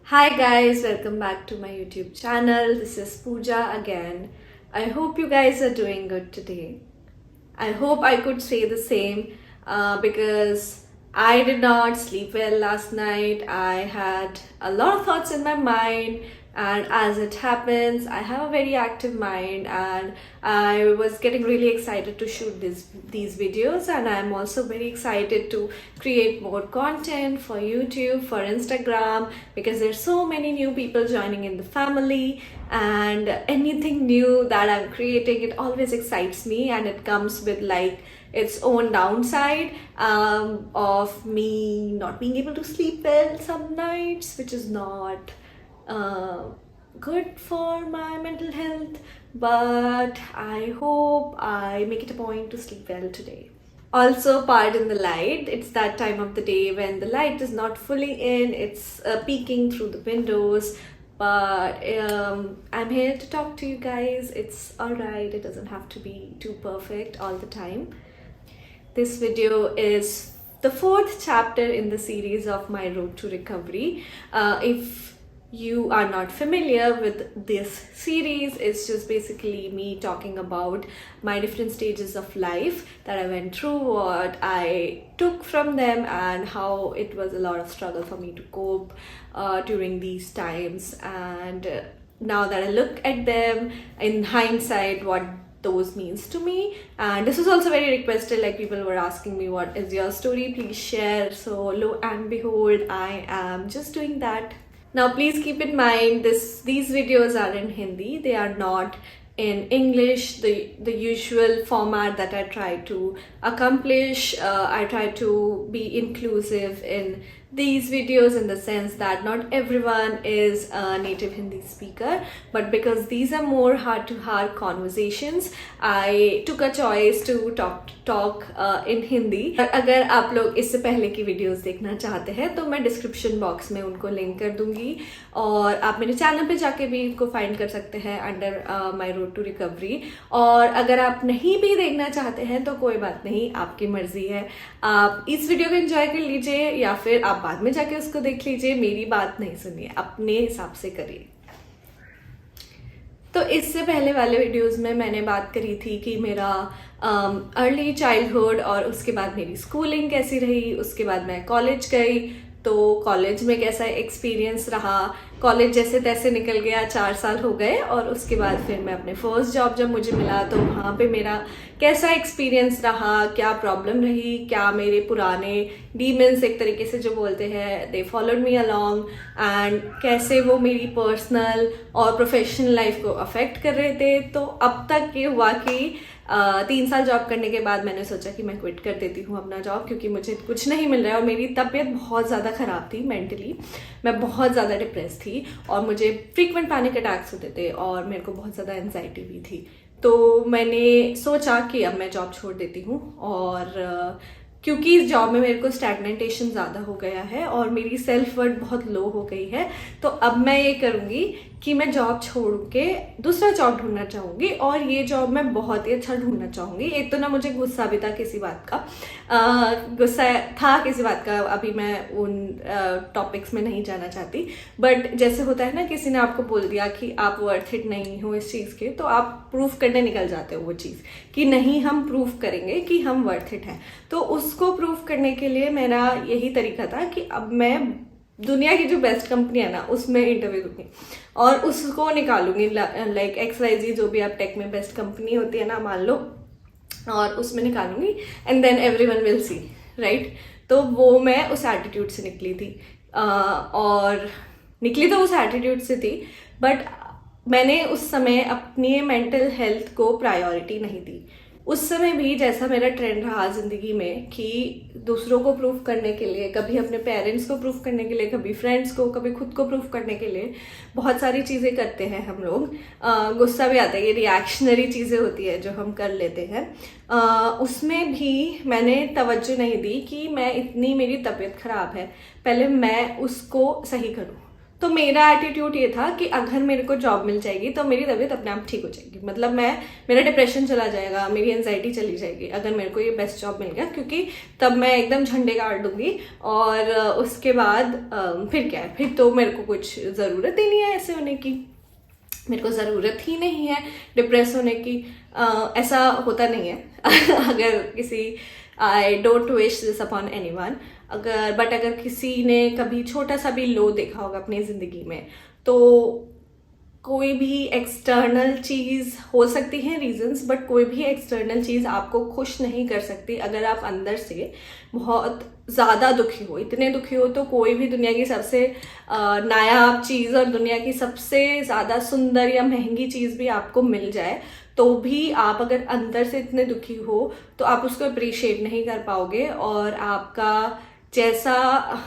Hi guys, welcome back to my YouTube channel. This is Pooja again. I hope you guys are doing good today. I hope I could say the same because I did not sleep well last night. I had a lot of thoughts in my mind, and as it happens, I have a very active mind, and I was getting really excited to shoot these videos, and I'm also very excited to create more content for YouTube, for Instagram, because there's so many new people joining in the family, and anything new that I'm creating, it always excites me, and it comes with like its own downside of me not being able to sleep well some nights, which is not good for my mental health. But I hope I make it a point to sleep well today. Also, pardon the light, it's that time of the day when the light is not fully in, it's peeking through the windows. But I'm here to talk to you guys. It's alright, it doesn't have to be too perfect all the time. This video is the fourth chapter in the series of my road to recovery. If you are not familiar with this series, it's just basically me talking about my different stages of life that I went through, what I took from them, and how it was a lot of struggle for me to cope during these times. And now that I look at them in hindsight, what those means to me. And this was also very requested, like people were asking me, what is your story, please share. So lo and behold, I am just doing that. Now please keep in mind these videos are in Hindi, they are not in English, the usual format that I try to accomplish. I try to be inclusive in these videos in the sense that not everyone is a native Hindi speaker, but because these are more heart-to-heart conversations, I took a choice to talk in Hindi. अगर आप लोग इससे पहले की videos देखना चाहते हैं तो मैं डिस्क्रिप्शन बॉक्स में उनको लिंक कर दूंगी, और आप मेरे चैनल पे जाके भी इनको फाइंड कर सकते हैं under my road to recovery. और अगर आप नहीं भी देखना चाहते हैं तो कोई बात नहीं, आपकी मर्जी है, आप इस वीडियो को एंजॉय कर लीजिए या फिर आप बाद में जाके उसको देख लीजिए। मेरी बात नहीं सुनिए, अपने हिसाब से करिए। तो इससे पहले वाले वीडियोस में मैंने बात करी थी कि मेरा अर्ली चाइल्डहुड और उसके बाद मेरी स्कूलिंग कैसी रही, उसके बाद मैं कॉलेज गई तो कॉलेज में कैसा एक्सपीरियंस रहा। कॉलेज जैसे तैसे निकल गया, 4 साल हो गए, और उसके बाद फिर मैं अपने फर्स्ट जॉब जब मुझे मिला तो वहाँ पे मेरा कैसा एक्सपीरियंस रहा, क्या प्रॉब्लम रही, क्या मेरे पुराने डीमंस एक तरीके से जो बोलते हैं they followed me along, and कैसे वो मेरी पर्सनल और प्रोफेशनल लाइफ को अफेक्ट कर रहे थे। तो अब तक ये हुआ कि 3 साल जॉब करने के बाद मैंने सोचा कि मैं क्विट कर देती हूँ अपना जॉब, क्योंकि मुझे कुछ नहीं मिल रहा है और मेरी तबीयत बहुत ज़्यादा ख़राब थी। मेंटली मैं बहुत ज़्यादा डिप्रेस थी और मुझे फ्रीक्वेंट पैनिक अटैक्स होते थे और मेरे को बहुत ज़्यादा एंजाइटी भी थी। तो मैंने सोचा कि अब मैं जॉब छोड़ देती हूँ, और क्योंकि इस जॉब में मेरे को स्टैग्नेटेशन ज़्यादा हो गया है और मेरी सेल्फ वर्थ बहुत लो हो गई है, तो अब मैं ये करूँगी कि मैं जॉब छोड़ के दूसरा जॉब ढूंढना चाहूँगी, और ये जॉब मैं बहुत ही अच्छा ढूंढना चाहूँगी। एक तो ना मुझे गुस्सा भी था किसी बात का, गुस्सा था किसी बात का, अभी मैं उन टॉपिक्स में नहीं जाना चाहती, बट जैसे होता है ना, किसी ने आपको बोल दिया कि आप वर्थ इट नहीं हो इस चीज़ के, तो आप प्रूफ करने निकल जाते हो वो चीज़ कि नहीं, हम प्रूफ करेंगे कि हम वर्थ इट हैं। तो उसको प्रूफ करने के लिए मेरा यही तरीका था कि अब मैं दुनिया की जो बेस्ट कंपनी है ना उसमें इंटरव्यू दूंगी और उसको निकालूंगी, लाइक XYZ जो भी आप टेक में बेस्ट कंपनी होती है ना मान लो, और उसमें निकालूंगी, and then everyone will see, right. तो वो मैं उस एटीट्यूड से निकली थी, और निकली तो उस एटीट्यूड से थी, बट मैंने उस समय अपनी मेंटल हेल्थ को प्रायोरिटी नहीं दी। उस समय भी जैसा मेरा ट्रेंड रहा ज़िंदगी में कि दूसरों को प्रूफ करने के लिए, कभी अपने पेरेंट्स को प्रूफ करने के लिए, कभी फ्रेंड्स को, कभी खुद को प्रूफ करने के लिए बहुत सारी चीज़ें करते हैं हम लोग। गुस्सा भी आता है, ये रिएक्शनरी चीज़ें होती है जो हम कर लेते हैं। उसमें भी मैंने तवज्जो नहीं दी कि मैं इतनी, मेरी तबीयत ख़राब है, पहले मैं उसको सही करूँ। तो मेरा एटीट्यूड ये था कि अगर मेरे को जॉब मिल जाएगी तो मेरी तबीयत अपने आप ठीक हो जाएगी, मतलब मेरा डिप्रेशन चला जाएगा, मेरी एंजाइटी चली जाएगी अगर मेरे को ये बेस्ट जॉब मिल गया, क्योंकि तब मैं एकदम झंडे गाड़ दूंगी और उसके बाद फिर क्या है, फिर तो मेरे को कुछ ज़रूरत ही नहीं है ऐसे होने की, मेरे को ज़रूरत ही नहीं है डिप्रेस होने की। ऐसा होता नहीं है अगर किसी, I don't wish this upon anyone, अगर किसी ने कभी छोटा सा भी लो देखा होगा अपनी ज़िंदगी में, तो कोई भी एक्सटर्नल चीज़ हो सकती है रीजंस, बट कोई भी एक्सटर्नल चीज़ आपको खुश नहीं कर सकती अगर आप अंदर से बहुत ज़्यादा दुखी हो। इतने दुखी हो तो कोई भी दुनिया की सबसे नायाब चीज़ और दुनिया की सबसे ज़्यादा सुंदर या महंगी चीज़ भी आपको मिल जाए तो भी आप अगर अंदर से इतने दुखी हो तो आप उसको अप्रिशिएट नहीं कर पाओगे, और आपका जैसा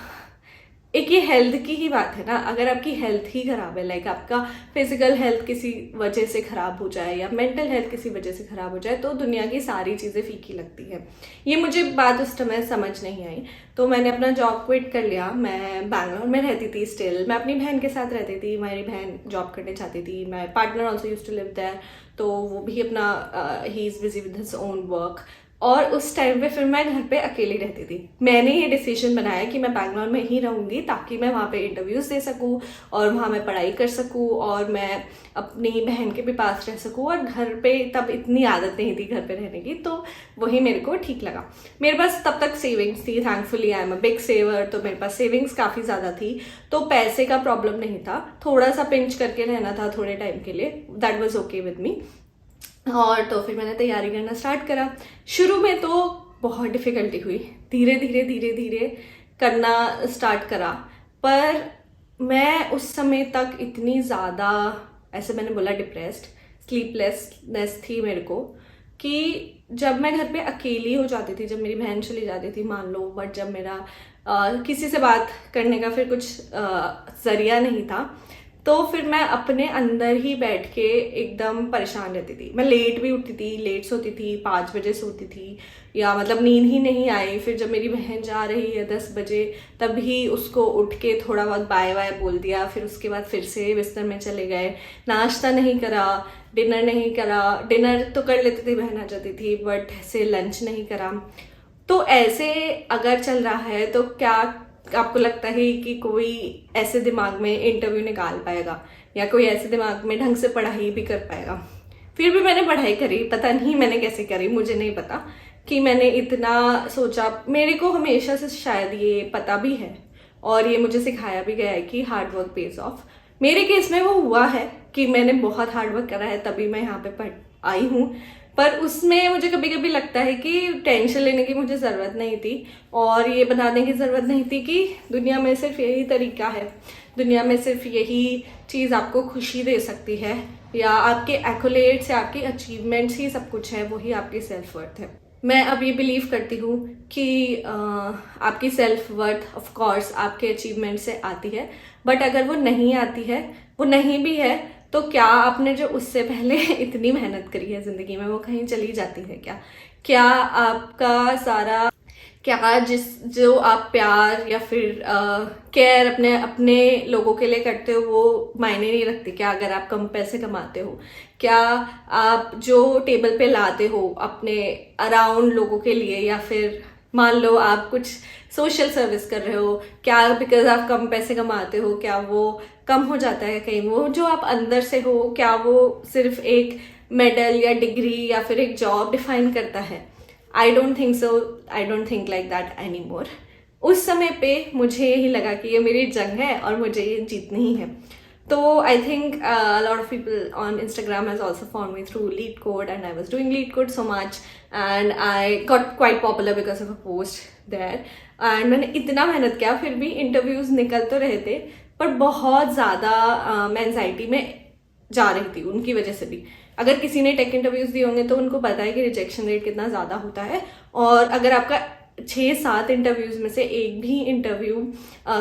एक ये हेल्थ की ही बात है ना, अगर आपकी हेल्थ ही खराब है, लाइक आपका फिजिकल हेल्थ किसी वजह से खराब हो जाए या मेंटल हेल्थ किसी वजह से खराब हो जाए तो दुनिया की सारी चीज़ें फीकी लगती है। ये मुझे बात उस समय समझ नहीं आई, तो मैंने अपना जॉब क्विट कर लिया। मैं बैंगलोर में रहती थी स्टिल, मैं अपनी बहन के साथ रहती थी, मेरी बहन जॉब करने चाहती थी, my partner also use to live there, तो वो भी अपना ही is busy with his own work. और उस टाइम पे फिर मैं घर पे अकेली रहती थी। मैंने ये डिसीजन बनाया कि मैं बैंगलोर में ही रहूँगी ताकि मैं वहाँ पे इंटरव्यूज़ दे सकूँ और वहाँ मैं पढ़ाई कर सकूँ और मैं अपनी बहन के भी पास रह सकूँ, और घर पे तब इतनी आदत नहीं थी घर पे रहने की, तो वही मेरे को ठीक लगा। मेरे पास तब तक सेविंग्स थी, thankfully I am a big saver, तो मेरे पास सेविंग्स काफ़ी ज़्यादा थी, तो पैसे का प्रॉब्लम नहीं था, थोड़ा सा पिंच करके रहना था थोड़े टाइम के लिए, that was okay with me. और तो फिर मैंने तैयारी करना स्टार्ट करा। शुरू में तो बहुत डिफ़िकल्टी हुई, धीरे धीरे करना स्टार्ट करा, पर मैं उस समय तक इतनी ज़्यादा, ऐसे मैंने बोला, डिप्रेस्ड, स्लीपलेसनेस थी मेरे को, कि जब मैं घर पे अकेली हो जाती थी, जब मेरी बहन चली जाती थी मान लो, बट जब मेरा किसी से बात करने का फिर कुछ ज़रिया नहीं था, तो फिर मैं अपने अंदर ही बैठ के एकदम परेशान रहती थी। मैं लेट भी उठती थी, लेट सोती थी, 5 बजे सोती थी, या मतलब नींद ही नहीं आई। फिर जब मेरी बहन जा रही है 10 बजे, तभी उसको उठ के थोड़ा बहुत बाय बाय बोल दिया, फिर उसके बाद फिर से बिस्तर में चले गए, नाश्ता नहीं करा, डिनर नहीं करा, डिनर तो कर लेती थी, बहन आ जाती थी, बट ऐसे लंच नहीं करा। तो ऐसे अगर चल रहा है तो क्या आपको लगता है कि कोई ऐसे दिमाग में इंटरव्यू निकाल पाएगा या कोई ऐसे दिमाग में ढंग से पढ़ाई भी कर पाएगा? फिर भी मैंने पढ़ाई करी, पता नहीं मैंने कैसे करी, मुझे नहीं पता कि मैंने इतना सोचा। मेरे को हमेशा से शायद ये पता भी है और ये मुझे सिखाया भी गया है कि हार्ड वर्क पेज ऑफ। मेरे केस में वो हुआ है कि मैंने बहुत हार्ड वर्क करा है, तभी मैं यहाँ पे पढ़ आई हूँ, पर उसमें मुझे कभी कभी लगता है कि टेंशन लेने की मुझे ज़रूरत नहीं थी और ये बनाने की ज़रूरत नहीं थी कि दुनिया में सिर्फ यही तरीका है, दुनिया में सिर्फ यही चीज़ आपको खुशी दे सकती है, या आपके एक्कोलेट्स या आपके अचीवमेंट्स ही सब कुछ है, वही आपकी सेल्फ वर्थ है। मैं अब ये बिलीव करती हूँ कि आपकी सेल्फ वर्थ ऑफ कोर्स आपके अचीवमेंट से आती है, बट अगर वो नहीं आती है, वो नहीं भी है, तो क्या आपने जो उससे पहले इतनी मेहनत करी है ज़िंदगी में वो कहीं चली जाती है क्या? क्या आपका सारा, क्या जो आप प्यार या फिर केयर अपने लोगों के लिए करते हो वो मायने नहीं रखती क्या अगर आप कम पैसे कमाते हो? क्या आप जो टेबल पे लाते हो अपने अराउंड लोगों के लिए, या फिर मान लो आप कुछ सोशल सर्विस कर रहे हो, क्या बिकॉज आप कम पैसे कमाते हो क्या वो कम हो जाता है कहीं? वो जो आप अंदर से हो, क्या वो सिर्फ एक मेडल या डिग्री या फिर एक जॉब डिफाइन करता है? I don't think so, I don't think like that any more. उस समय पे मुझे यही लगा कि ये मेरी जंग है और मुझे ये जीतनी ही है। तो I think lot of people on Instagram has also found me through LeetCode, and I was doing LeetCode so much and I got quite popular because of a post there. and मैंने इतना मेहनत किया, फिर भी interviews निकल तो रहे थे, पर बहुत ज़्यादा मैं एंजाइटी में जा रही थी उनकी वजह से भी। अगर किसी ने टेक इंटरव्यूज दिए होंगे तो उनको पता है कि रिजेक्शन रेट कितना ज़्यादा होता है, और अगर आपका 6-7 इंटरव्यूज में से एक भी इंटरव्यू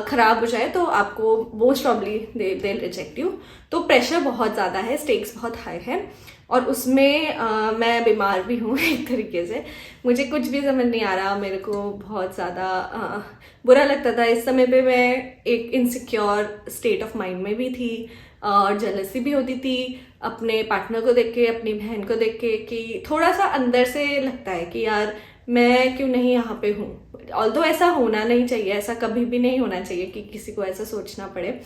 खराब हो जाए तो आपको most probably they reject you. तो प्रेशर बहुत ज़्यादा है, स्टेक्स बहुत हाई है, और उसमें मैं बीमार भी हूँ एक तरीके से। मुझे कुछ भी समझ नहीं आ रहा, मेरे को बहुत ज़्यादा बुरा लगता था। इस समय पे मैं एक इनसिक्योर स्टेट ऑफ माइंड में भी थी, और जेलसी भी होती थी अपने पार्टनर को देख के, अपनी बहन को देख के, कि थोड़ा सा अंदर से लगता है कि यार मैं क्यों नहीं यहाँ पे हूँ। ऑल्दो ऐसा होना नहीं चाहिए, ऐसा कभी भी नहीं होना चाहिए कि किसी को ऐसा सोचना पड़े,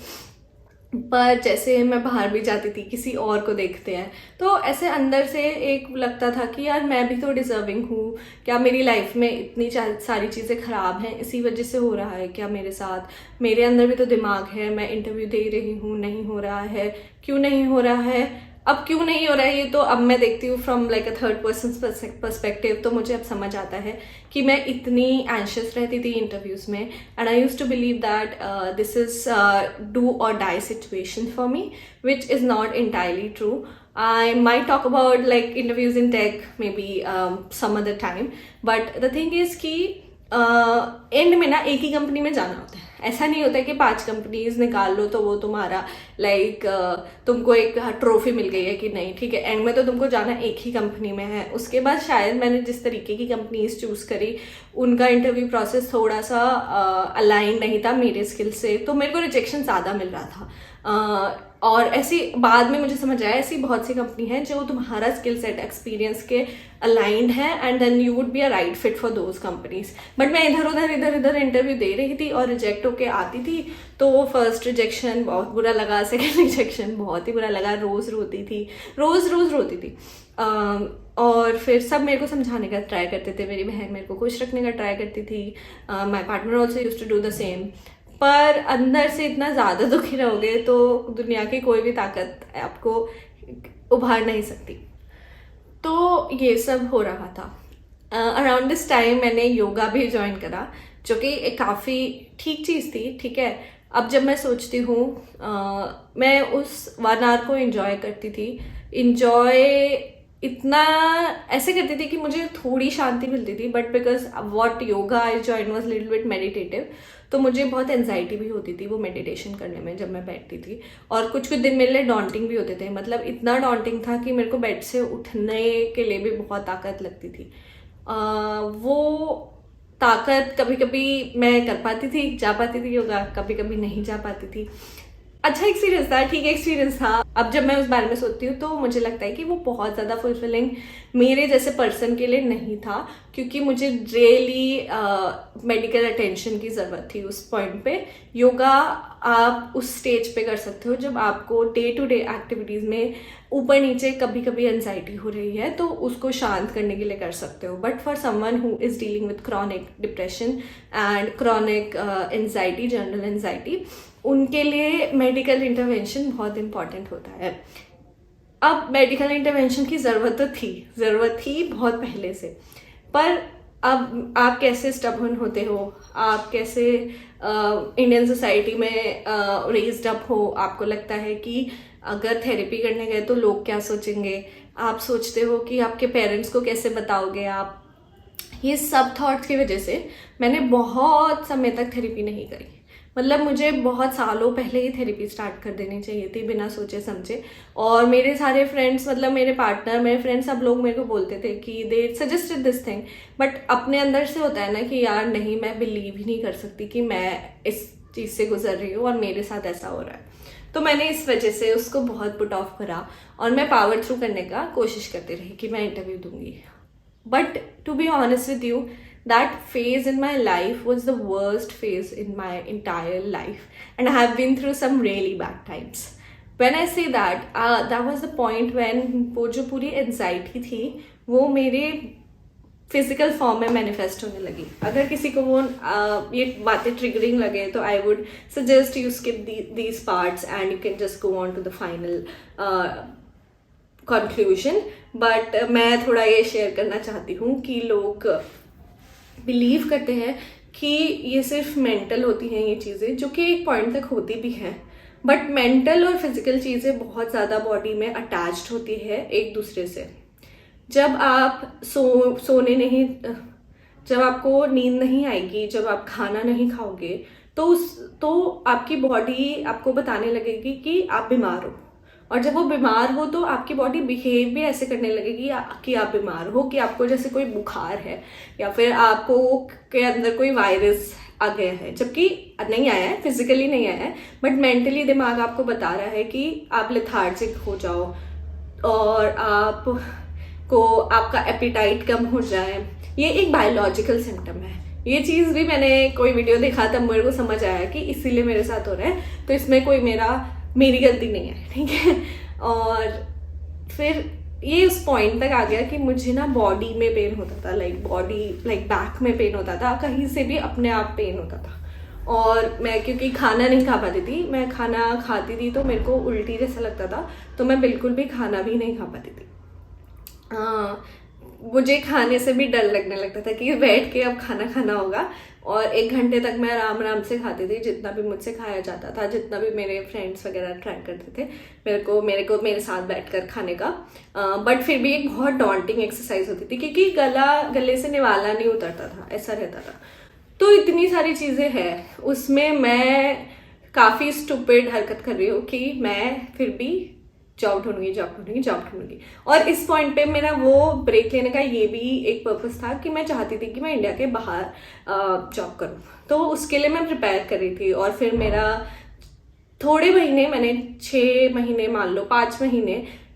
पर जैसे मैं बाहर भी जाती थी किसी और को देखते हैं तो ऐसे अंदर से एक लगता था कि यार मैं भी तो डिजर्विंग हूँ। क्या मेरी लाइफ में इतनी सारी चीज़ें ख़राब हैं इसी वजह से हो रहा है क्या मेरे साथ? मेरे अंदर भी तो दिमाग है, मैं इंटरव्यू दे रही हूँ, नहीं हो रहा है, क्यों नहीं हो रहा है? अब क्यों नहीं हो रहा है ये तो अब मैं देखती हूँ from like a third person perspective, तो मुझे अब समझ आता है कि मैं इतनी एंशियस रहती थी इंटरव्यूज में, and I used to believe that this is do or die situation for me, which is not entirely true. I might talk about like interviews in tech maybe some other time, but the thing is कि and में ना एक ही company में जाना होता है। ऐसा नहीं होता है कि 5 कंपनीज निकाल लो तो वो तुम्हारा लाइक तुमको एक ट्रॉफी मिल गई है कि नहीं, ठीक है, एंड में तो तुमको जाना एक ही कंपनी में है। उसके बाद शायद मैंने जिस तरीके की कंपनीज चूज़ करी उनका इंटरव्यू प्रोसेस थोड़ा सा अलाइन नहीं था मेरे स्किल से, तो मेरे को रिजेक्शन ज़्यादा मिल रहा था। और ऐसी बाद में मुझे समझ आया ऐसी बहुत सी कंपनी है जो तुम्हारा स्किल सेट एक्सपीरियंस के अलाइंड है, and then you would be a right fit for those companies. But मैं इधर उधर इंटरव्यू दे रही थी और रिजेक्ट होके आती थी, तो फर्स्ट रिजेक्शन बहुत बुरा लगा, सेकेंड रिजेक्शन बहुत ही बुरा लगा, रोज रोती थी, रोज रोती थी। और फिर सब मेरे को समझाने का ट्राई करते थे, मेरी बहन मेरे को खुश रखने का ट्राई करती थी, my partner also use to do the same, पर अंदर से इतना ज़्यादा दुखी रहोगे तो दुनिया की कोई भी ताकत आपको उभार नहीं सकती। तो ये सब हो रहा था। अराउंड दिस टाइम मैंने योगा भी ज्वाइन करा, जो कि एक काफ़ी ठीक चीज़ थी, ठीक है। अब जब मैं सोचती हूँ मैं उस 1 आवर को एंजॉय करती थी, एंजॉय इतना ऐसे करती थी कि मुझे थोड़ी शांति मिलती थी, but because what yoga I join was little bit meditative, तो मुझे बहुत एंजाइटी भी होती थी वो मेडिटेशन करने में जब मैं बैठती थी, और कुछ दिन मेरे लिए डॉन्टिंग भी होते थे, मतलब इतना डॉन्टिंग था कि मेरे को बेड से उठने के लिए भी बहुत ताकत लगती थी। वो ताकत कभी कभी मैं कर पाती थी, जा पाती थी योगा, कभी कभी नहीं जा पाती थी। अच्छा एक्सपीरियंस था, ठीक एक्सपीरियंस था। अब जब मैं उस बारे में सोचती हूँ तो मुझे लगता है कि वो बहुत ज़्यादा फुलफिलिंग मेरे जैसे पर्सन के लिए नहीं था, क्योंकि मुझे रियली मेडिकल अटेंशन की ज़रूरत थी उस पॉइंट पे। योगा आप उस स्टेज पे कर सकते हो जब आपको डे टू डे एक्टिविटीज़ में ऊपर नीचे कभी कभी एंजाइटी हो रही है, तो उसको शांत करने के लिए कर सकते हो। But for someone who is dealing with chronic depression and chronic anxiety, general anxiety, उनके लिए मेडिकल इंटरवेंशन बहुत इंपॉर्टेंट होता है। अब मेडिकल इंटरवेंशन की ज़रूरत थी बहुत पहले से, पर अब आप कैसे स्टबर्न होते हो, आप कैसे इंडियन सोसाइटी में रेज्ड अप हो, आपको लगता है कि अगर थेरेपी करने गए तो लोग क्या सोचेंगे, आप सोचते हो कि आपके पेरेंट्स को कैसे बताओगे आप। ये सब थॉट्स की वजह से मैंने बहुत समय तक थेरेपी नहीं करी। मतलब मुझे बहुत सालों पहले ही थेरेपी स्टार्ट कर देनी चाहिए थी बिना सोचे समझे। और मेरे सारे फ्रेंड्स, मतलब मेरे पार्टनर, मेरे फ्रेंड्स, सब लोग मेरे को बोलते थे कि दे सजेस्टेड दिस थिंग, बट अपने अंदर से होता है ना कि यार नहीं, मैं बिलीव ही नहीं कर सकती कि मैं इस चीज़ से गुजर रही हूँ और मेरे साथ ऐसा हो रहा है। तो मैंने इस वजह से उसको बहुत पुट ऑफ करा और मैं पावर थ्रू करने का कोशिश करती रही कि मैं इंटरव्यू दूंगी। But to be honest with you, that phase in my life was the worst phase in my entire life, and I have been through some really bad times. When I say that, that was the point when वो जो पूरी anxiety थी वो मेरे physical form में manifest होने लगी। अगर किसी को वो ये बातें ट्रिगरिंग लगे तो I would suggest you skip these parts and you can just go on to the final conclusion. But मैं थोड़ा ये शेयर करना चाहती हूँ कि लोग बिलीव करते हैं कि ये सिर्फ मेंटल होती हैं ये चीज़ें, जो कि एक पॉइंट तक होती भी हैं, बट मेंटल और फिजिकल चीज़ें बहुत ज़्यादा बॉडी में अटैच्ड होती है एक दूसरे से। जब आप सोने नहीं जब आपको नींद नहीं आएगी, जब आप खाना नहीं खाओगे, तो आपकी बॉडी आपको बताने लगेगी कि आप बीमार हो। और जब वो बीमार हो तो आपकी बॉडी बिहेव भी ऐसे करने लगेगी कि आप बीमार हो, कि आपको जैसे कोई बुखार है या फिर आपको के अंदर कोई वायरस आ गया है, जबकि नहीं आया है, फिजिकली नहीं आया है, बट मेंटली दिमाग आपको बता रहा है कि आप लेथार्जिक हो जाओ और आपका एपिटाइट कम हो जाए। ये एक बायोलॉजिकल सिम्टम है। ये चीज़ भी मैंने कोई वीडियो देखा तब मेरे को समझ आया कि इसीलिए मेरे साथ हो रहा है, तो इसमें कोई मेरी गलती नहीं है, ठीक है। और फिर ये उस पॉइंट तक आ गया कि मुझे ना बॉडी में पेन होता था, लाइक बैक में पेन होता था, कहीं से भी अपने आप पेन होता था। और मैं क्योंकि खाना नहीं खा पाती थी, मैं खाना खाती थी तो मेरे को उल्टी जैसा लगता था, तो मैं बिल्कुल भी खाना भी नहीं खा पाती थी। मुझे खाने से भी डर लगने लगता था कि बैठ के अब खाना खाना होगा। और 1 घंटे तक मैं आराम से खाती थी, जितना भी मुझसे खाया जाता था, जितना भी मेरे फ्रेंड्स वगैरह ट्राई करते थे मेरे साथ बैठकर खाने का। बट फिर भी एक बहुत डॉन्टिंग एक्सरसाइज होती थी, क्योंकि गले से निवाला नहीं उतरता था, ऐसा रहता था। तो इतनी सारी चीज़ें हैं, उसमें मैं काफ़ी स्टूपिड हरकत कर रही हूँ कि मैं फिर भी जॉब ढूंढूंगी। और इस पॉइंट पे मेरा वो ब्रेक लेने का ये भी एक पर्पस था कि मैं चाहती थी कि मैं इंडिया के बाहर जॉब करूँ। तो उसके लिए मैं प्रिपेयर कर रही थी। और फिर मेरा थोड़े महीने, मैंने 6 महीने, मान लो 5 महीने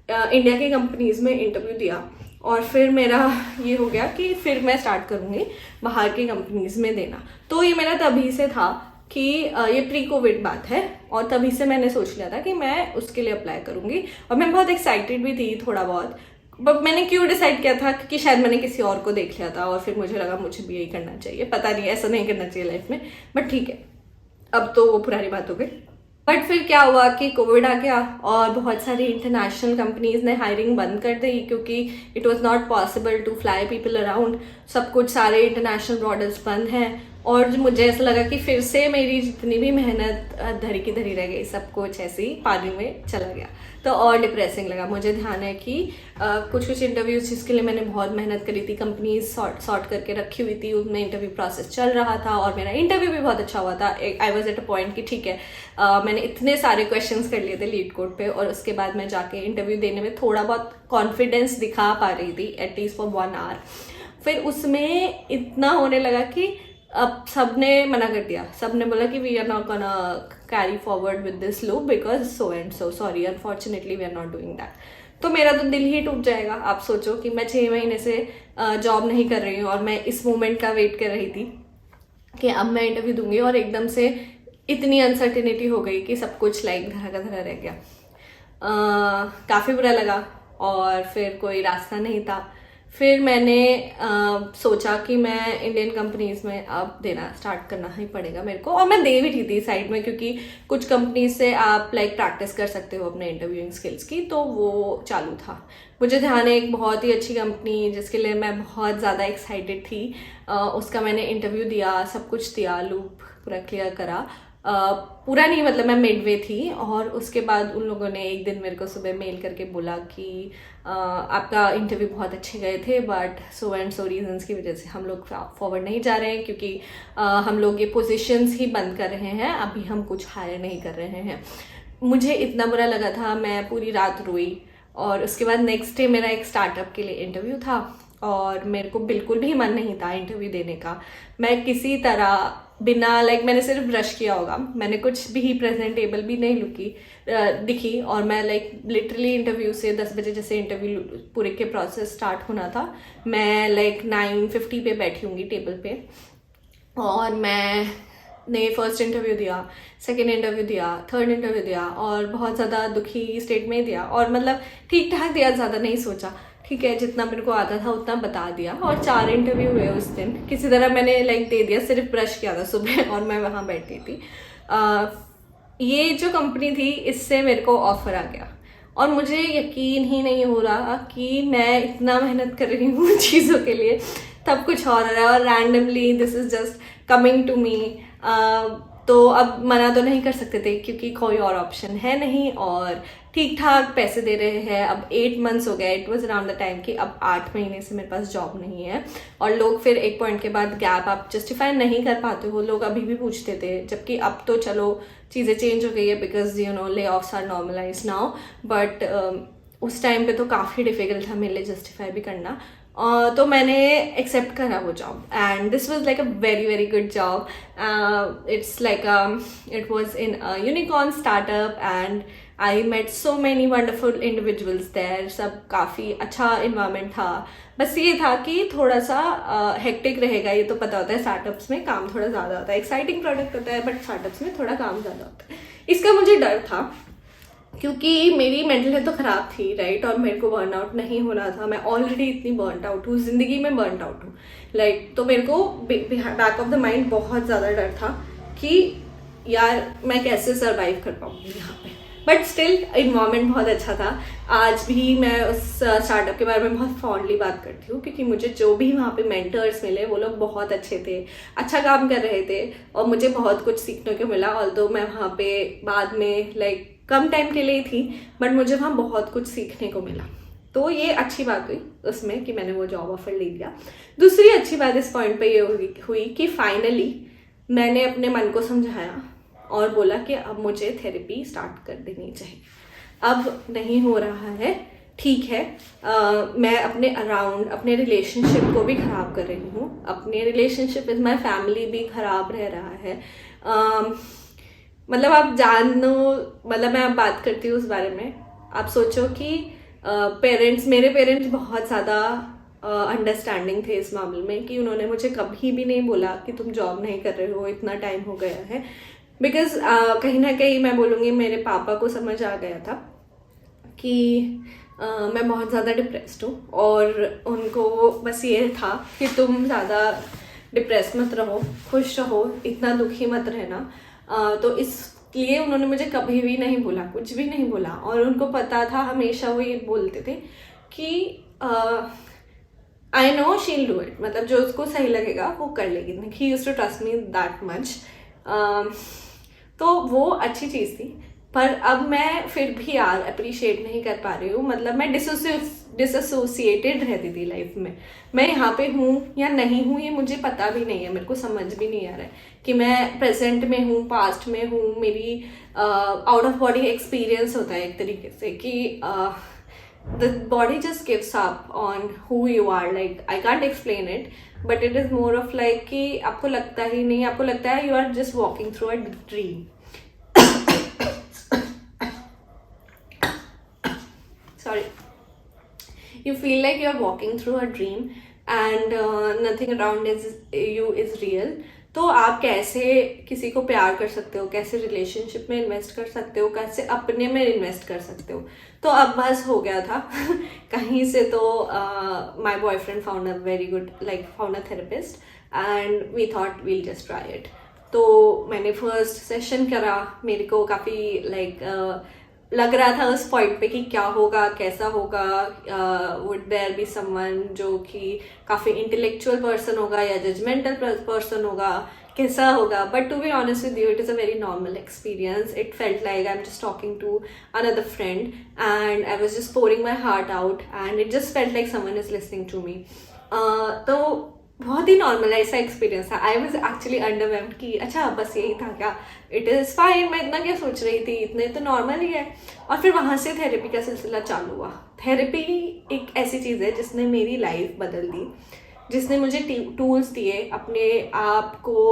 इंडिया के कंपनीज में इंटरव्यू दिया। और फिर मेरा ये हो गया कि फिर मैं स्टार्ट करूँगी बाहर के कंपनीज में देना। तो ये मेरा तभी से था कि ये प्री कोविड बात है, और तभी से मैंने सोच लिया था कि मैं उसके लिए अप्लाई करूँगी। और मैं बहुत एक्साइटेड भी थी थोड़ा बहुत। बट मैंने क्यों डिसाइड किया था, क्योंकि शायद मैंने किसी और को देख लिया था और फिर मुझे लगा मुझे भी यही करना चाहिए। पता नहीं, ऐसा नहीं करना चाहिए लाइफ में, बट ठीक है, अब तो वो पुरानी बात हो गई। बट फिर क्या हुआ कि कोविड आ गया और बहुत सारी इंटरनेशनल कंपनीज ने हायरिंग बंद कर दी, क्योंकि it was not possible to fly people around. सब कुछ, सारे इंटरनेशनल बॉर्डर्स बंद हैं। और मुझे ऐसा लगा कि फिर से मेरी जितनी भी मेहनत धरी की धरी रह गई, सब कुछ ऐसे ही पानी में चला गया। तो और डिप्रेसिंग लगा। मुझे ध्यान है कि कुछ इंटरव्यूज जिसके लिए मैंने बहुत मेहनत करी थी, कंपनीज सॉर्ट करके रखी हुई थी, उनमें इंटरव्यू प्रोसेस चल रहा था और मेरा इंटरव्यू भी बहुत अच्छा हुआ था। I was at a point कि ठीक है, मैंने इतने सारे क्वेश्चंस कर लिए थे लीड कोड पे, और उसके बाद मैं जाके इंटरव्यू देने में थोड़ा बहुत कॉन्फिडेंस दिखा पा रही थी, एटलीस्ट फॉर 1 आवर। फिर उसमें इतना होने लगा कि अब सबने मना कर दिया। सबने बोला कि we are not gonna carry forward with this loop because so and so, sorry, unfortunately we are not doing that. तो मेरा तो दिल ही टूट जाएगा। आप सोचो कि मैं 6 महीने से जॉब नहीं कर रही हूँ और मैं इस मोमेंट का वेट कर रही थी कि अब मैं इंटरव्यू दूंगी, और एकदम से इतनी अनसर्टेनिटी हो गई कि सब कुछ लाइक धरा का धरा रह गया। काफ़ी बुरा लगा। और फिर कोई रास्ता नहीं था। फिर मैंने सोचा कि मैं इंडियन कंपनीज में अब देना स्टार्ट करना ही पड़ेगा मेरे को। और मैं दे भी रही थी साइड में, क्योंकि कुछ कंपनीज से आप लाइक प्रैक्टिस कर सकते हो अपने इंटरव्यूइंग स्किल्स की, तो वो चालू था। मुझे ध्यान है एक बहुत ही अच्छी कंपनी जिसके लिए मैं बहुत ज़्यादा एक्साइटेड थी, उसका मैंने इंटरव्यू दिया, सब कुछ दिया, लूप पूरा क्लियर करा। पूरा नहीं, मतलब मैं मिडवे थी। और उसके बाद उन लोगों ने एक दिन मेरे को सुबह मेल करके बोला कि आपका इंटरव्यू बहुत अच्छे गए थे, but so and so reasons की वजह से हम लोग फॉरवर्ड नहीं जा रहे हैं, क्योंकि हम लोग ये पोजीशंस ही बंद कर रहे हैं, अभी हम कुछ हायर नहीं कर रहे हैं। मुझे इतना बुरा लगा था, मैं पूरी रात रोई। और उसके बाद नेक्स्ट डे मेरा एक स्टार्टअप के लिए इंटरव्यू था, और मेरे को बिल्कुल भी मन नहीं था इंटरव्यू देने का। मैं किसी तरह बिना मैंने सिर्फ ब्रश किया होगा, मैंने कुछ भी प्रेजेंटेबल भी नहीं दिखी। और मैं लिटरली इंटरव्यू से 10 बजे जैसे इंटरव्यू पूरे के प्रोसेस स्टार्ट होना था, मैं 9:50 पे बैठी होंगी टेबल पे। और मैंने फर्स्ट इंटरव्यू दिया, सेकेंड इंटरव्यू दिया, थर्ड इंटरव्यू दिया, और बहुत ज़्यादा दुखी स्टेट में दिया। और मतलब ठीक ठाक दिया, ज़्यादा नहीं सोचा, ठीक है जितना मेरे को आता था उतना बता दिया। और 4 इंटरव्यू हुए उस दिन, किसी तरह मैंने दे दिया, सिर्फ ब्रश किया था सुबह और मैं वहाँ बैठी थी। ये जो कंपनी थी, इससे मेरे को ऑफर आ गया। और मुझे यकीन ही नहीं हो रहा कि मैं इतना मेहनत कर रही हूँ चीज़ों के लिए, तब कुछ और रहा है, और randomly this is just coming to me. तो अब मना तो नहीं कर सकते थे क्योंकि कोई और ऑप्शन है नहीं, और ठीक ठाक पैसे दे रहे हैं। अब 8 मंथ्स हो गए, it was around the time कि अब 8 महीने से मेरे पास जॉब नहीं है। और लोग फिर एक पॉइंट के बाद गैप आप जस्टिफाई नहीं कर पाते हो, लोग अभी भी पूछते थे, जबकि अब तो चलो चीज़ें चेंज हो गई है because you know layoffs are normalize now, but उस टाइम पे तो काफ़ी डिफिकल्ट था मेरे लिए जस्टिफाई भी करना। तो मैंने एक्सेप्ट करा वो job, and this was like a very very good job. It's like it was in unicorn startup and I met so many wonderful individuals there. सब काफ़ी अच्छा इन्वायरमेंट था, बस ये था कि थोड़ा सा हेक्टिक रहेगा। ये तो पता होता है स्टार्टअप्स में काम थोड़ा ज़्यादा होता है, एक्साइटिंग प्रोडक्ट होता है बट स्टार्टअप्स में थोड़ा काम ज़्यादा होता है। इसका मुझे डर था क्योंकि मेरी मेंटल हेल्थ तो ख़राब थी, राइट, और मेरे को बर्नआउट नहीं होना था। मैं ऑलरेडी इतनी बर्नड आउट हूँ, ज़िंदगी में बर्नड आउट हूँ, लाइक। तो मेरे को बैक ऑफ द माइंड बहुत ज़्यादा डर था कि यार मैं कैसे सर्वाइव कर पाऊँगी यहाँ पे। बट स्टिल इन्वायरमेंट बहुत अच्छा था। आज भी मैं उस स्टार्टअप के बारे में बहुत फॉन्डली बात करती हूँ क्योंकि मुझे जो भी वहाँ पे मेंटर्स मिले वो लोग बहुत अच्छे थे, अच्छा काम कर रहे थे और मुझे बहुत कुछ सीखने को मिला। ऑल्दो मैं वहाँ पे बाद में लाइक कम टाइम के लिए थी, बट मुझे वहाँ बहुत कुछ सीखने को मिला। तो ये अच्छी बात हुई उसमें कि मैंने वो जॉब ऑफर ले लिया। दूसरी अच्छी बात इस पॉइंट पे ये हुई कि फाइनली मैंने अपने मन को समझाया और बोला कि अब मुझे थेरेपी स्टार्ट कर देनी चाहिए। अब नहीं हो रहा है, ठीक है। मैं अपने अराउंड अपने रिलेशनशिप को भी ख़राब कर रही हूँ, अपने रिलेशनशिप विद माई फैमिली भी ख़राब रह रहा है। मतलब आप जानो, मतलब मैं अब बात करती हूँ उस बारे में। आप सोचो कि मेरे पेरेंट्स बहुत ज़्यादा अंडरस्टैंडिंग थे इस मामले में कि उन्होंने मुझे कभी भी नहीं बोला कि तुम जॉब नहीं कर रहे हो, इतना टाइम हो गया है। बिकॉज कहीं ना कहीं मैं बोलूँगी मेरे पापा को समझ आ गया था कि मैं बहुत ज़्यादा डिप्रेस्ड हूँ, और उनको बस ये था कि तुम ज़्यादा डिप्रेस मत रहो, खुश रहो, इतना दुखी मत रहना। तो इसलिए उन्होंने मुझे कभी भी नहीं बोला, कुछ भी नहीं बोला। और उनको पता था, हमेशा वो ये बोलते थे कि I know she will do it, मतलब जो उसको सही लगेगा वो कर लेगी। He used to trust me that much. तो वो अच्छी चीज़ थी, पर अब मैं फिर भी यार अप्रिशिएट नहीं कर पा रही हूँ। मतलब मैं डिसोसिएटेड रहती थी लाइफ में। मैं यहाँ पे हूँ या नहीं हूँ ये मुझे पता भी नहीं है, मेरे को समझ भी नहीं आ रहा है कि मैं प्रेजेंट में हूँ, पास्ट में हूँ। मेरी आउट ऑफ बॉडी एक्सपीरियंस होता है एक तरीके से कि the body just gives up on who you are. Like I can't explain it, but it is more of like कि आपको लगता ही नहीं, आपको लगता है you are just walking through a dream. Sorry. You feel like you are walking through a dream and nothing around you is real. तो आप कैसे किसी को प्यार कर सकते हो, कैसे रिलेशनशिप में इन्वेस्ट कर सकते हो, कैसे अपने में इन्वेस्ट कर सकते हो। तो अब बस हो गया था कहीं से। तो my boyfriend found a therapist and we thought we'll just try it. तो मैंने फर्स्ट सेशन करा, मेरे को काफ़ी लग रहा था उस पॉइंट पे कि क्या होगा, कैसा होगा, वुड देयर बी समवन जो कि काफ़ी इंटेलेक्चुअल पर्सन होगा या जजमेंटल पर्सन होगा, कैसा होगा। But to be honest with you, it is a very normal experience. It felt like I am just talking to another friend and I was just pouring my heart out and it just felt like someone is listening to me. तो बहुत ही normal ऐसा experience था। I was actually अंडरवेल्म्ड कि अच्छा बस यही था क्या, इट इज़ फाइन, मैं इतना क्या सोच रही थी, इतने तो नॉर्मल ही है। और फिर वहाँ से थेरेपी का सिलसिला चालू हुआ। थेरेपी एक ऐसी चीज़ है जिसने मेरी लाइफ बदल दी, जिसने मुझे टूल्स दिए अपने आप को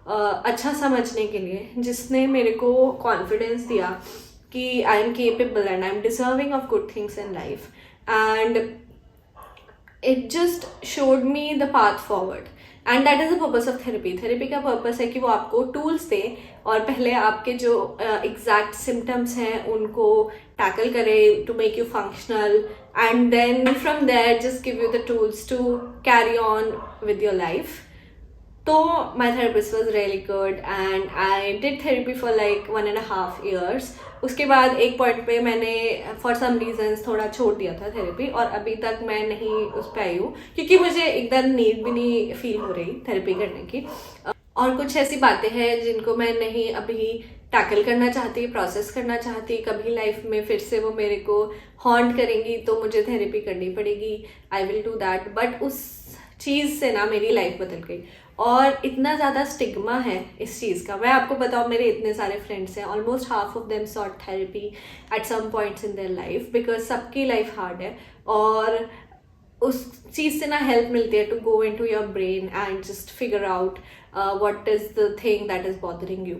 अच्छा समझने के लिए, जिसने मेरे को कॉन्फिडेंस दिया कि I am capable and I am deserving of good things in life. And it just showed me the path forward and that is the purpose of therapy. Therapy का पर्पस है कि वो आपको टूल्स दे और पहले आपके जो एग्जैक्ट सिम्टम्स हैं उनको टैकल करे to make you functional and then from there just give you the tools to carry on with your life. तो my therapist was really good and I did therapy for like 1.5 years। उसके बाद एक point पे मैंने for some reasons थोड़ा छोड़ दिया था थेरेपी और अभी तक मैं नहीं उस पर आई हूँ क्योंकि मुझे एकदम नीड भी नहीं फील हो रही थेरेपी करने की। और कुछ ऐसी बातें हैं जिनको मैं नहीं अभी टैकल करना चाहती, प्रोसेस करना चाहती, कभी लाइफ में फिर से वो मेरे को हॉन्ट करेंगी तो मुझे थेरेपी करनी पड़ेगी, I will do that. But उस चीज़ से ना मेरी लाइफ बदल गई, और इतना ज़्यादा स्टिग्मा है इस चीज़ का। मैं आपको बताऊँ, मेरे इतने सारे फ्रेंड्स हैं, almost half of them sought therapy at some points in their life, because सबकी लाइफ हार्ड है, और उस चीज़ से ना हेल्प मिलती है to go into your brain and just figure out what is the thing that is bothering you.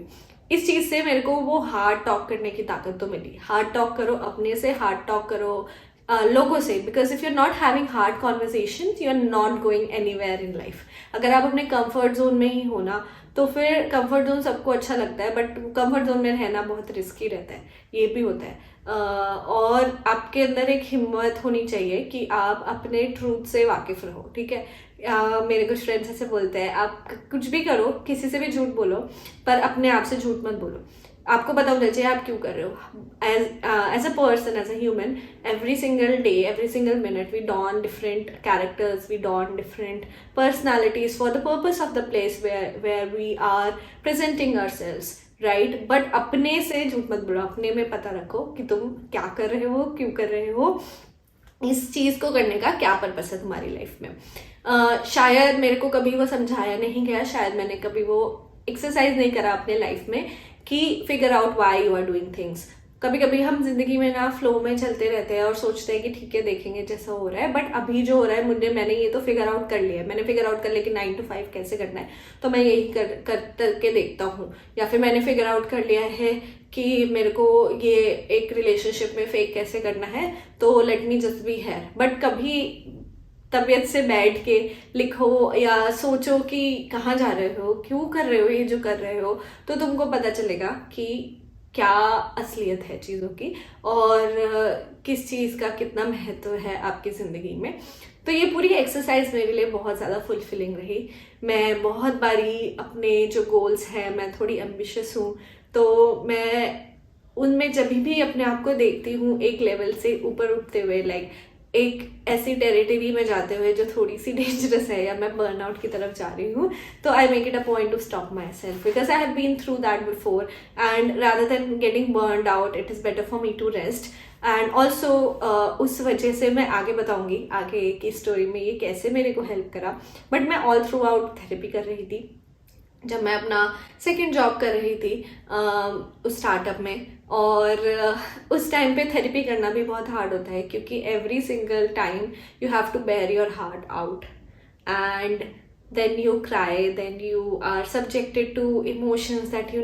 इस चीज़ से मेरे को वो हार्ड टॉक करने की ताकत तो मिली। हार्ड टॉक करो अपने से, हार्ड टॉक करो लोगों से, because if you are not having hard conversation you are not going anywhere in life. अगर आप अपने कंफर्ट जोन में ही हो ना, तो फिर कंफर्ट जोन सबको अच्छा लगता है, बट कंफर्ट जोन में रहना बहुत रिस्की रहता है, ये भी होता है। और आपके अंदर एक हिम्मत होनी चाहिए कि आप अपने ट्रूथ से वाकिफ रहो, ठीक है। मेरे कुछ फ्रेंड्स ऐसे बोलते हैं, आप कुछ भी करो, किसी से भी झूठ बोलो, पर अपने आप से झूठ मत बोलो। आपको पता होना चाहिए आप क्यों कर रहे हो। As a person, as a human, every single day, every single minute we don different characters, we don different personalities for the purpose of the place where we are presenting ourselves, right. But अपने से झूठ मत बोलो, अपने में पता रखो कि तुम क्या कर रहे हो, क्यों कर रहे हो, इस चीज़ को करने का क्या पर्पस है तुम्हारी लाइफ में। शायद मेरे को कभी वो समझाया नहीं गया, शायद मैंने कभी वो एक्सरसाइज नहीं करा अपने लाइफ में कि figure out why you are doing things. कभी कभी हम जिंदगी में ना फ्लो में चलते रहते हैं और सोचते हैं कि ठीक है देखेंगे जैसा हो रहा है, बट अभी जो हो रहा है मैंने ये तो फिगर आउट कर लिया है। मैंने फिगर आउट कर लिया कि 9 to 5 कैसे करना है, तो मैं यही करके देखता हूँ। या फिर मैंने फिगर आउट कर लिया है कि मेरे को ये एक रिलेशनशिप में फेक कैसे करना है, तो let me just be here. But कभी तबीयत से बैठ के लिखो या सोचो कि कहाँ जा रहे हो, क्यों कर रहे हो ये जो कर रहे हो, तो तुमको पता चलेगा कि क्या असलियत है चीज़ों की, और किस चीज़ का कितना महत्व है आपकी ज़िंदगी में। तो ये पूरी एक्सरसाइज मेरे लिए बहुत ज़्यादा फुलफिलिंग रही। मैं बहुत बारी अपने जो गोल्स हैं, मैं थोड़ी एम्बिशियस हूँ, तो मैं उनमें जब भी अपने आप को देखती हूँ एक लेवल से ऊपर उठते हुए, लाइक एक ऐसी टेरिटरी में जाते हुए जो थोड़ी सी डेंजरस है, या मैं बर्नआउट की तरफ जा रही हूँ, तो I make it a point to stop myself, because I have been through that before, and rather than getting burned out it is better for me to rest. And also उस वजह से मैं आगे बताऊंगी आगे की story में ये कैसे मेरे को हेल्प करा। बट मैं ऑल थ्रू आउट थेरेपी कर रही थी जब मैं अपना सेकेंड जॉब कर रही थी उस स्टार्टअप में, और उस टाइम पे थेरेपी करना भी बहुत हार्ड होता है, क्योंकि every single time you have to bare your heart out, and then you cry, then you are subjected to emotions that you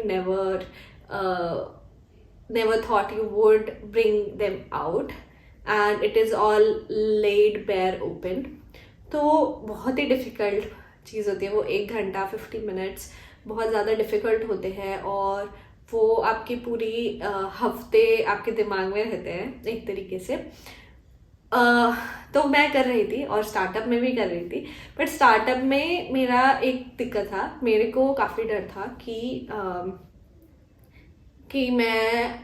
never thought you would bring them out, and it is all laid bare open। तो बहुत ही difficult चीज़ होती है वो। 1 घंटा 50 minutes बहुत ज़्यादा difficult होते हैं, और वो आपकी पूरी हफ्ते आपके दिमाग में रहते हैं एक तरीके से। तो मैं कर रही थी और स्टार्टअप में भी कर रही थी, बट स्टार्टअप में मेरा एक दिक्कत था, मेरे को काफ़ी डर था कि मैं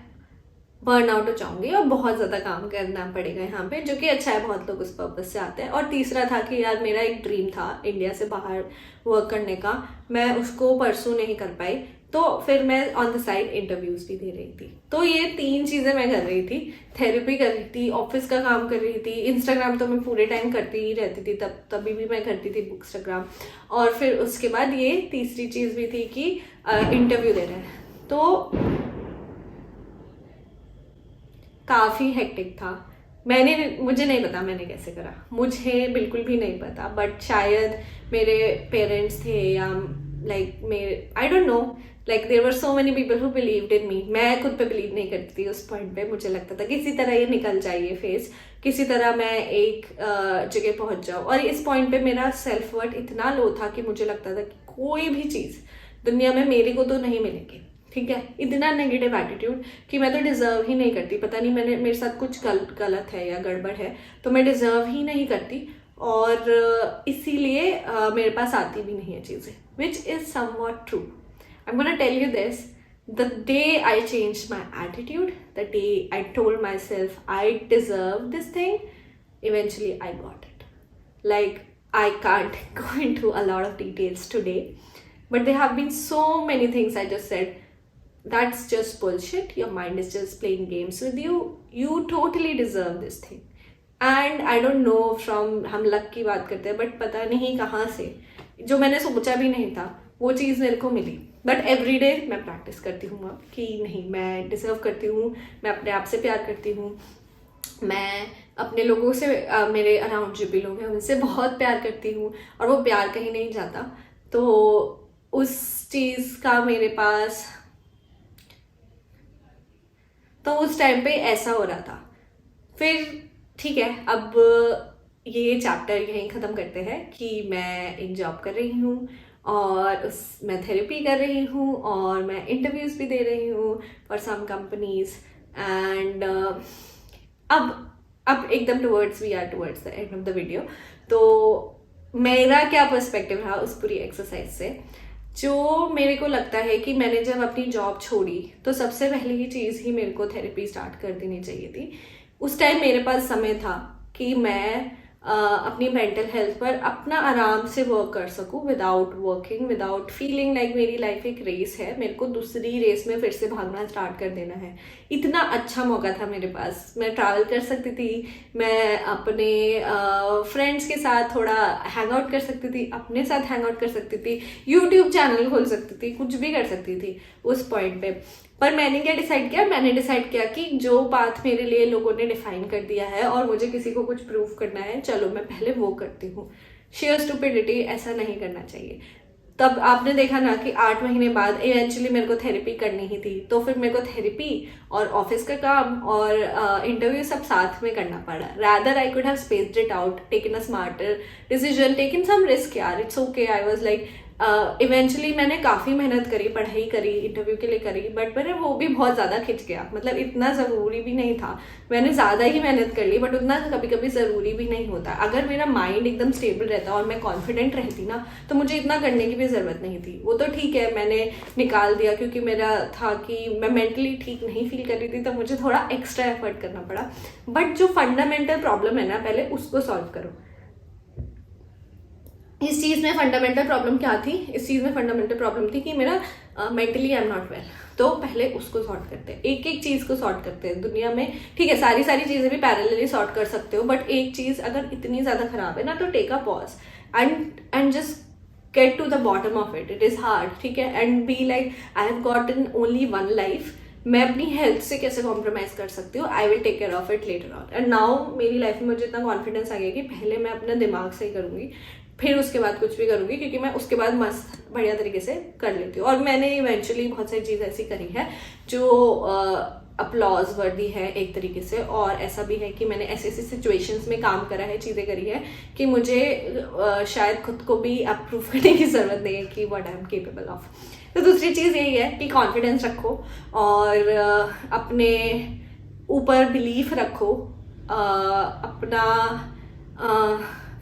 बर्नआउट हो जाऊंगी और बहुत ज़्यादा काम करना पड़ेगा यहाँ पे, जो कि अच्छा है, बहुत लोग उस पर्पस से आते हैं। और तीसरा था कि यार मेरा एक ड्रीम था इंडिया से बाहर वर्क करने का, मैं उसको परसू नहीं कर पाई, तो फिर मैं ऑन द साइड इंटरव्यूज़ भी दे रही थी। तो ये 3 चीज़ें मैं कर रही थी, थेरेपी कर रही थी, ऑफिस का काम कर रही थी, इंस्टाग्राम तो मैं पूरे टाइम करती ही रहती थी, तभी भी मैं करती थी इंस्टाग्राम, और फिर उसके बाद ये तीसरी चीज़ भी थी कि इंटरव्यू दे रहे हैं। तो काफ़ी हेक्टिक था। मुझे नहीं पता मैंने कैसे करा, मुझे बिल्कुल भी नहीं पता, बट शायद मेरे पेरेंट्स थे या लाइक मेरे I don't know, like there were so many people who believed in me. मैं खुद पे बिलीव नहीं करती थी उस पॉइंट पे। मुझे लगता था किसी तरह ये निकल जाए ये फेज, किसी तरह मैं एक जगह पहुंच जाऊँ। और इस पॉइंट पे मेरा सेल्फ वर्थ इतना लो था कि मुझे लगता था कि कोई भी चीज़ दुनिया में मेरे को तो नहीं मिलेगी, ठीक है। इतना नेगेटिव एटीट्यूड कि मैं तो डिज़र्व ही नहीं करती, पता नहीं मेरे साथ कुछ गलत है या गड़बड़ है, तो मैं डिज़र्व ही नहीं करती, और इसीलिए मेरे पास आती भी नहीं है चीज़ें, which is somewhat true. I am gonna tell you this, the day I changed my attitude, the day I told myself I deserve this thing, eventually I got it. Like, I can't go into a lot of details today, but there have been so many things I just said that's just bullshit, your mind is just playing games with you, you totally deserve this thing. And I don't know from, हम luck की बात करते हैं but पता नहीं कहाँ से जो मैंने सोचा भी नहीं था वो चीज़ मेरे को मिली. बट एवरी डे मैं प्रैक्टिस करती हूँ अब कि नहीं, मैं डिजर्व करती हूँ, मैं अपने आप से प्यार करती हूँ, मैं अपने लोगों से मेरे अराउंड जो भी लोग हैं उनसे बहुत प्यार करती हूँ और वो प्यार कहीं नहीं जाता. तो उस चीज़ का मेरे पास, तो उस टाइम पे ऐसा हो रहा था. फिर ठीक है, अब ये चैप्टर यहीं ख़त्म करते हैं कि मैं एक जॉब कर रही हूँ और मैं थेरेपी कर रही हूँ और मैं इंटरव्यूज़ भी दे रही हूँ फॉर सम कंपनीज. एंड अब एकदम we are towards the end of the video. तो मेरा क्या पर्सपेक्टिव रहा उस पूरी एक्सरसाइज से, जो मेरे को लगता है कि मैंने जब अपनी जॉब छोड़ी तो सबसे पहली चीज़ ही मेरे को थेरेपी स्टार्ट कर देनी चाहिए थी. उस टाइम मेरे पास समय था कि मैं अपनी मेंटल हेल्थ पर अपना आराम से वर्क कर सकूं without working, without feeling like मेरी लाइफ एक रेस है, मेरे को दूसरी रेस में फिर से भागना स्टार्ट कर देना है. इतना अच्छा मौका था मेरे पास, मैं ट्रैवल कर सकती थी, मैं अपने फ्रेंड्स के साथ थोड़ा हैंग आउट कर सकती थी, अपने साथ हैंग आउट कर सकती थी, यूट्यूब चैनल खोल सकती थी, कुछ भी कर सकती थी उस पॉइंट पे. पर मैंने क्या डिसाइड किया, मैंने डिसाइड किया कि जो पाथ मेरे लिए लोगों ने डिफाइन कर दिया है और मुझे किसी को कुछ प्रूव करना है, चलो मैं पहले वो करती हूँ. शेयर स्टुपिडिटी, ऐसा नहीं करना चाहिए. तब आपने देखा ना कि 8 महीने बाद इवेंचुअली मेरे को थेरेपी करनी ही थी, तो फिर मेरे को थेरेपी और ऑफिस का काम और इंटरव्यू सब साथ में करना पड़ा. Rather I could have spaced it out, taken a smarter decision, taken some risk. यार it's okay, I was like eventually मैंने काफ़ी मेहनत करी, पढ़ाई करी, इंटरव्यू के लिए करी, बट मेरे वो भी बहुत ज़्यादा खिंच गया. मतलब इतना ज़रूरी भी नहीं था, मैंने ज़्यादा ही मेहनत कर ली, बट उतना कभी कभी ज़रूरी भी नहीं होता. अगर मेरा माइंड एकदम स्टेबल रहता और मैं कॉन्फिडेंट रहती ना तो मुझे इतना करने की भी ज़रूरत नहीं थी. वो तो ठीक है, मैंने निकाल दिया क्योंकि मेरा था कि मैं मेंटली ठीक नहीं फील कर रही थी, तो मुझे थोड़ा एक्स्ट्रा एफर्ट करना पड़ा. बट जो फंडामेंटल प्रॉब्लम है ना, पहले उसको सॉल्व करो. इस चीज़ में फंडामेंटल प्रॉब्लम क्या थी? इस चीज़ में फंडामेंटल प्रॉब्लम थी कि मेरा mentally I am not well. तो पहले उसको सॉर्ट करते हैं, एक एक चीज़ को सॉर्ट करते हैं. दुनिया में ठीक है सारी चीज़ें भी पैरेलली सॉर्ट कर सकते हो, बट एक चीज़ अगर इतनी ज़्यादा खराब है ना तो take a pause and just get to the bottom of it. It is hard, ठीक है, and be like I have gotten only one life, मैं अपनी हेल्थ से कैसे कॉम्प्रोमाइज़ कर सकती हूँ, I will take care of it later on. And now मेरी लाइफ में मुझे इतना कॉन्फिडेंस आ गया कि पहले मैं अपने दिमाग से ही करूँगी, फिर उसके बाद कुछ भी करूँगी, क्योंकि मैं उसके बाद मस्त बढ़िया तरीके से कर लेती हूँ. और मैंने इवेंचुअली बहुत सारी चीज़ ऐसी करी है जो अपलॉज वर्दी है एक तरीके से, और ऐसा भी है कि मैंने ऐसी ऐसी सिचुएशंस में काम करा है, चीज़ें करी है कि मुझे शायद खुद को भी अब प्रूव करने की ज़रूरत नहीं है कि what I am capable of. तो दूसरी चीज़ यही है कि कॉन्फिडेंस रखो और अपने ऊपर बिलीफ रखो. अपना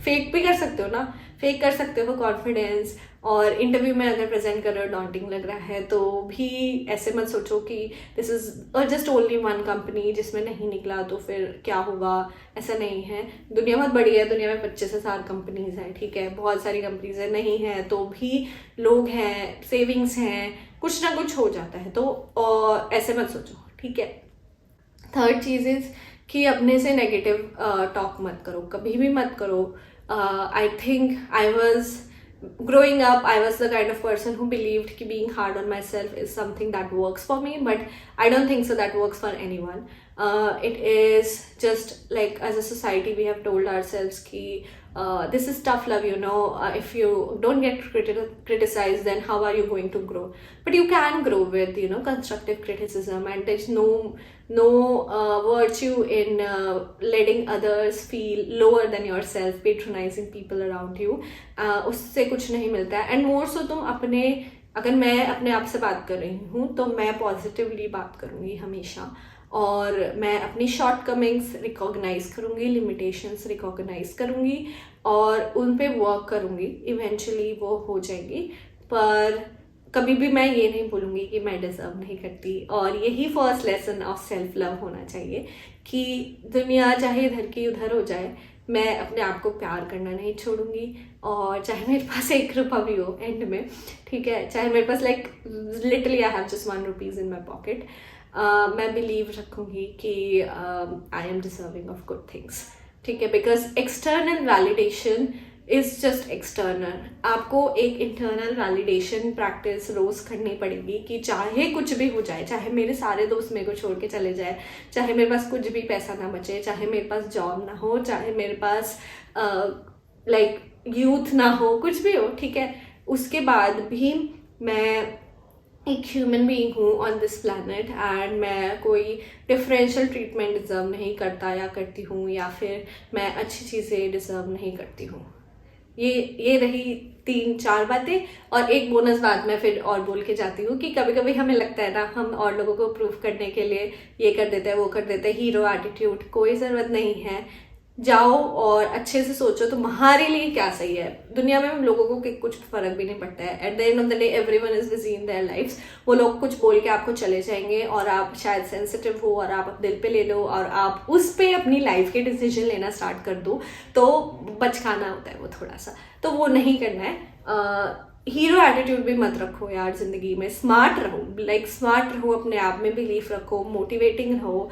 फेक भी कर सकते हो ना, फेक कर सकते हो कॉन्फिडेंस. और इंटरव्यू में अगर प्रेजेंट कर रहे हो, डॉन्टिंग लग रहा है, तो भी ऐसे मत सोचो कि this is just only one company, जिसमें नहीं निकला तो फिर क्या होगा. ऐसा नहीं है, दुनिया बहुत बड़ी है, दुनिया में 25,000 कंपनीज हैं, ठीक है, बहुत सारी कंपनीज है, नहीं है तो भी लोग हैं, सेविंग्स हैं, कुछ ना कुछ हो जाता है. तो ऐसे मत सोचो, ठीक है. थर्ड चीज़ इज कि अपने से नेगेटिव टॉक मत करो, कभी भी मत करो. I think I was growing up, I was the kind of person who believed कि being hard on myself is something that works for me, but I don't think so that works for anyone. It is just like as a society we have told ourselves कि this is tough love, you know, if you don't get criticized, then how are you going to grow? But you can grow with, you know, constructive criticism, and there's no virtue in letting others feel lower than yourself, patronizing people around you. उससे कुछ नहीं मिलता है. And more सो तुम अपने, अगर मैं अपने आप से बात कर रही हूँ तो मैं पॉजिटिवली बात करूँगी हमेशा, और मैं अपनी शॉर्ट कमिंग्स रिकॉग्नाइज करूँगी, लिमिटेशंस रिकॉग्नाइज करूँगी और उन पे वर्क करूँगी. इवेंचुअली वो हो जाएंगी, पर कभी भी मैं ये नहीं बोलूँगी कि मैं डिज़र्व नहीं करती। और यही first lesson of self love होना चाहिए कि दुनिया चाहे इधर की उधर हो जाए, मैं अपने आप को प्यार करना नहीं छोड़ूंगी। और चाहे मेरे पास 1 रुपया भी हो एंड में, ठीक है, चाहे मेरे पास like literally I have just 1 rupees in my pocket, मैं बिलीव रखूँगी कि I am deserving of good things, ठीक है। Because external validation is just external, आपको एक इंटरनल वैलिडेशन प्रैक्टिस रोज करनी पड़ेगी कि चाहे कुछ भी हो जाए, चाहे मेरे सारे दोस्त मेरे को छोड़ के चले जाए, चाहे मेरे पास कुछ भी पैसा ना बचे, चाहे मेरे पास जॉब ना हो, चाहे मेरे पास लाइक यूथ ना हो, कुछ भी हो, ठीक है, उसके बाद भी मैं एक ह्यूमन बीइंग हूँ ऑन दिस प्लैनेट एंड मैं कोई डिफरेंशियल ट्रीटमेंट डिज़र्व नहीं करता या करती हूँ, या फिर मैं अच्छी चीज़ें डिज़र्व नहीं करती हूँ। ये रही 3-4 बातें। और एक बोनस बात मैं फिर और बोल के जाती हूँ कि कभी कभी हमें लगता है ना, हम और लोगों को प्रूव करने के लिए ये कर देते हैं वो कर देते हैं, हीरो एटीट्यूड, कोई ज़रूरत नहीं है। जाओ और अच्छे से सोचो तुम्हारे लिए क्या सही है। दुनिया में लोगों को कुछ फर्क भी नहीं पड़ता है। At the end of the day everyone is busy in their lifes. वो लोग कुछ बोल के आपको चले जाएंगे और आप शायद सेंसिटिव हो और आप दिल पे ले लो और आप उस पे अपनी लाइफ के डिसीजन लेना स्टार्ट कर दो, तो बचकाना होता है वो थोड़ा सा, तो वो नहीं करना है। हीरो एटीट्यूड भी मत रखो यार जिंदगी में, स्मार्ट रहो, लाइक स्मार्ट रहो, अपने आप में बिलीफ रखो, मोटिवेटिंग रहो,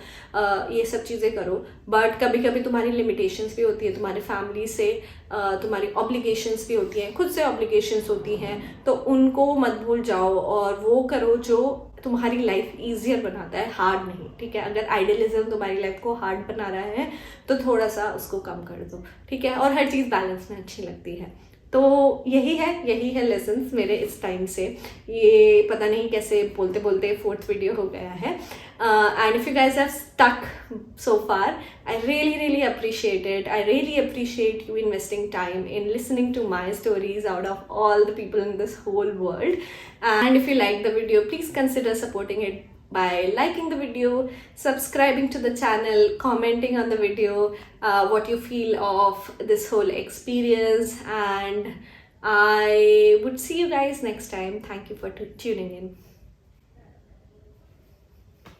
ये सब चीज़ें करो। बट कभी कभी तुम्हारी लिमिटेशंस भी होती है, तुम्हारे फैमिली से तुम्हारी ऑब्लिगेशंस भी होती हैं, खुद से ऑब्लिगेशंस होती हैं, तो उनको मत भूल जाओ और वो करो जो तुम्हारी लाइफ ईजियर बनाता है, हार्ड नहीं, ठीक है। अगर आइडियलिज्म तुम्हारी लाइफ को हार्ड बना रहा है तो थोड़ा सा उसको कम कर दो, ठीक है। और हर चीज़ बैलेंस में अच्छी लगती है। तो यही है लेसन्स मेरे इस टाइम से। ये पता नहीं कैसे बोलते बोलते 4th वीडियो हो गया है। And if you guys have stuck so far, I really appreciate it. I really appreciate you investing time in listening to my stories out of all the people in this whole world. And if you like the video, please consider supporting it by liking the video, subscribing to the channel, commenting on the video, what you feel of this whole experience, and I would see you guys next time. Thank you for tuning in.